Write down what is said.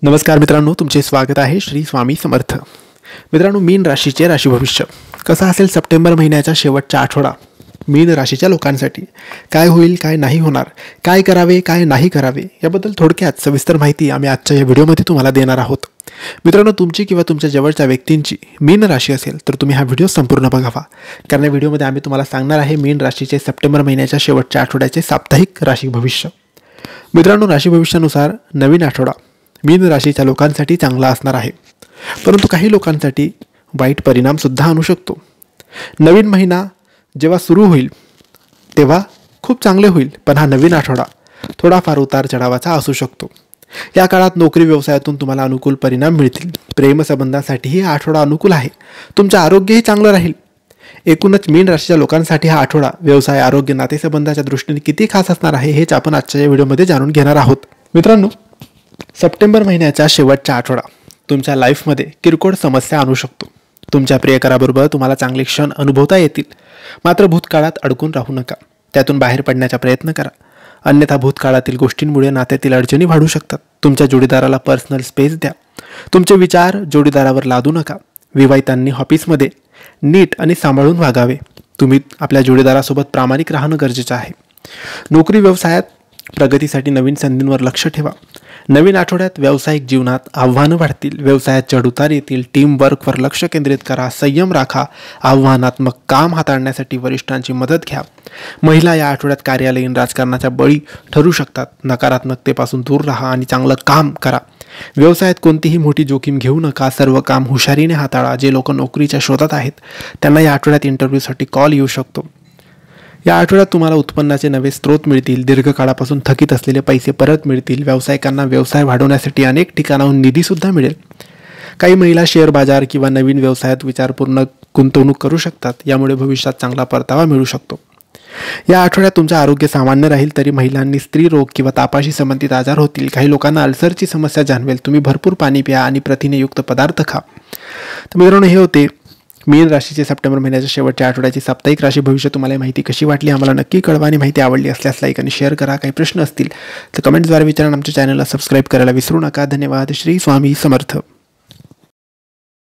नमस्कार मित्रांनो, तुमचे स्वागत आहे श्री स्वामी समर्थ. मित्रांनो, मीन राशीचे राशी भविष्य कसं असेल सप्टेंबर महिन्याचा शेवटचा आठवडा मीन राशीच्या लोकांसाठी काय होईल, काय नाही होणार, काय करावे, काय नाही करावे याबद्दल थोडक्यात सविस्तर माहिती आम्ही आजच्या या व्हिडिओमध्ये तुम्हाला देणार आहोत. मित्रांनो, तुमची किंवा तुमच्या जवळच्या व्यक्तींची मीन राशी असेल तर तुम्ही हा व्हिडिओ संपूर्ण बघावा, कारण या व्हिडिओमध्ये आम्ही तुम्हाला सांगणार आहे मीन राशीचे सप्टेंबर महिन्याच्या शेवटच्या आठवड्याचे साप्ताहिक राशी भविष्य. मित्रांनो, राशी भविष्यानुसार नवीन आठवडा मीन राशीच्या लोकांसाठी चांगला असणार आहे, परंतु काही लोकांसाठी वाईट परिणामसुद्धा आणू शकतो. नवीन महिना जेव्हा सुरू होईल तेव्हा खूप चांगले होईल, पण हा नवीन आठवडा थोडाफार उतार चढावाचा असू शकतो. या काळात नोकरी व्यवसायातून तुम्हाला अनुकूल परिणाम मिळतील. प्रेमसंबंधासाठीही हा आठवडा अनुकूल आहे. तुमचं आरोग्यही चांगलं राहील. एकूणच मीन राशीच्या लोकांसाठी हा आठवडा व्यवसाय, आरोग्य, नातेसंबंधाच्या दृष्टीने किती खास असणार आहे हेच आपण आजच्या या व्हिडिओमध्ये जाणून घेणार आहोत. मित्रांनो, सप्टेंबर महिन्याचा शेवटचा आठवडा तुमच्या लाईफमध्ये किरकोळ समस्या आणू शकतो. तुमच्या प्रियकराबरोबर तुम्हाला चांगले क्षण अनुभवता येतील, मात्र भूतकाळात अडकून राहू नका. त्यातून बाहेर पडण्याचा प्रयत्न करा, अन्यथा भूतकाळातील गोष्टींमुळे नात्यातील अडचणी वाढू शकतात. तुमच्या जोडीदाराला पर्सनल स्पेस द्या. तुमचे विचार जोडीदारावर लादू नका. विवाहितांनी ऑफिसमध्ये नीट आणि सांभाळून वागावे. तुम्ही आपल्या जोडीदारासोबत प्रामाणिक राहणं गरजेचं आहे. नोकरी व्यवसायात प्रगतीसाठी नवीन संधींवर लक्ष ठेवा. नवीन आठवड्यात व्यावसायिक जीवनात आव्हानं वाढतील. व्यवसायात चढउतार येतील. टीम वर्कवर लक्ष केंद्रित करा. संयम राखा. आव्हानात्मक काम हाताळण्यासाठी वरिष्ठांची मदत घ्या. महिला या आठवड्यात कार्यालयीन राजकारणाच्या बळी ठरू शकतात. नकारात्मकतेपासून दूर राहा आणि चांगलं काम करा. व्यवसायात कोणतीही मोठी जोखीम घेऊ नका. सर्व काम हुशारीने हाताळा. जे लोक नोकरीच्या शोधात आहेत त्यांना या आठवड्यात इंटरव्ह्यूसाठी कॉल येऊ शकतो. या आठवड्यात तुम्हाला उत्पन्नाचे नवे स्रोत मिळतील. दीर्घकाळापासून थकीत असलेले पैसे परत मिळतील. व्यावसायिकांना व्यवसाय वाढवण्यासाठी अनेक ठिकाणाहून निधीसुद्धा मिळेल. काही महिला शेअर बाजार किंवा नवीन व्यवसायात विचारपूर्ण गुंतवणूक करू शकतात. यामुळे भविष्यात चांगला परतावा मिळू शकतो. या आठवड्यात तुमचं आरोग्य सामान्य राहील, तरी महिलांनी स्त्रीरोग किंवा तापाशी संबंधित आजार होतील. काही लोकांना अल्सरची समस्या जाणवेल. तुम्ही भरपूर पाणी प्या आणि प्रथिनेयुक्त पदार्थ खा. तर मित्रांनो, हे होते मीन राशीचे सप्टेंबर महिन्याच्या शेवटच्या आठवड्याची साप्ताहिक राशी भविष्य. तुम्हाला माहिती कशी वाटली आम्हाला नक्की कळवा, आणि माहिती आवडली असल्यास लाईक आणि शेअर करा. काही प्रश्न असतील तर कमेंट्सद्वारे विचारा. आमच्या चॅनलला सबस्क्राईब करायला विसरू नका. धन्यवाद. श्री स्वामी समर्थ.